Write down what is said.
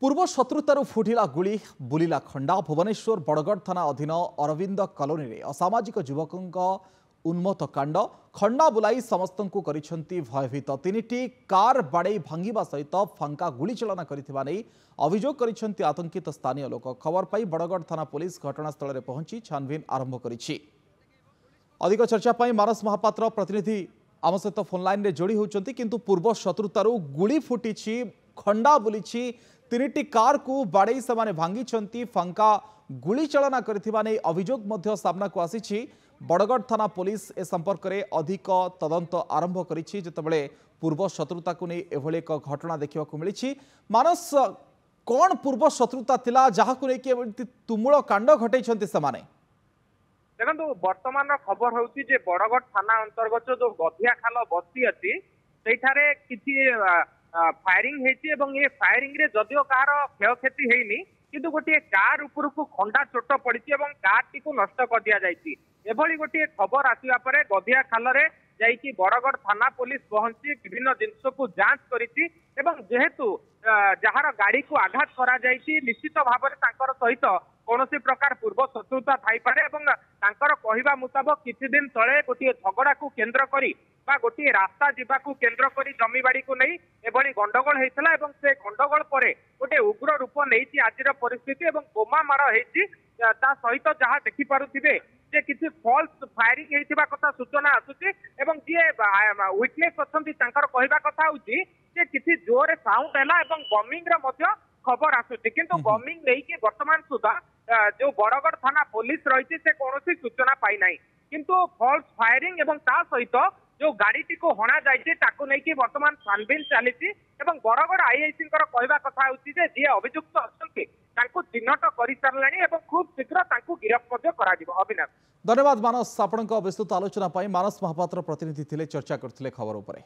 पूर्व शत्रुतार फुटिला गुली बुलिला खंडा भुवनेश्वर बड़गढ़ थाना अधीन अरविंद कॉलोनी रे असामाजिक युवक उन्मत्त कांड खंडा बुलाई समस्त भयभीत तीन कार बाड़े भांगा सहित फांका गुली चलना अभियोग कर आतंकित स्थानीय लोक खबर पाई बड़गढ़ थाना पुलिस घटनास्थल में पहुंची छानबीन आरंभ करिछि। अधिक चर्चा पाई मानस महापात्र प्रतिनिधि आम सहित फोन लाइन में जोड़ी होती किंतु पूर्व शत्रुतार गुली फुटी खंडा बुली तीन कार को बाड़े से भांगी फांका गुली चलना कर अभियोग सामना को आसी। बड़गढ़ थाना पुलिस ए संपर्क में अधिक तदंत आरंभ करते पूर्व शत्रुता को नहीं एभली एक घटना देखा मिली। मानस कौन पूर्व शत्रुता थिला जहाँ को लेकिन तुमुल कांड घटे देखो वर्तमान खबर हूँ बड़गढ़ थाना अंतर्गत जो गधिया खाल बस्ती अच्छी किसी फायरिंग ये फायरिंग रे जदियो कार क्षयक्षति होनी किंतु गोटे कार उपर को खंडा चोट पड़ी कार टी नष्ट कर दि जाएगी। एभली गोटे खबर आसवा पर गधिया खाल जाइए बड़गढ़ थाना पुलिस पहुंची विभिन्न जिनस को जांच करिछि एवं जेहेतु जार गाड़ी को आघात करा जाइछि निश्चित भाव में सहित कौन प्रकार पूर्व शत्रुता थाईपे कहवा मुताबक किछि दिन तले गोटे झगड़ा को केन्द्र करी गोटे रास्ता जावाक केन्द्र करी जमीबाड़ी को नहीं एभली गंडगोल होता है से गंडगोल पर गोटे उग्र रूप नहीं आज परिस्थिति और बोमा माड़ होती सहित जहाँ देखिपे किसी फॉल्स फायरिंग होता कथा सूचना आसूची एवं जी विटनेस अच्छा कहवा कथा किसी जोर साउंड है बमिंग खबर आसूची किंतु बमिंग नहीं वर्तमान सुधा जो बड़गढ़ थाना पुलिस रही से कौन सूचना पाई ना किंतु फॉल्स फायरिंग एवं ता सहित जो गाड़ी को हणा जाइए वर्तमान छानबीन चली बरगढ़ आईआईसी कहवा कथा जी अभियुक्त अच्छा चिन्हट कर सारे खूब शीघ्र गिरफ अविनाश। धन्यवाद मानस आपण विस्तृत आलोचना मानस महापात्र प्रतिनिधि थे चर्चा करते खबर उपरे।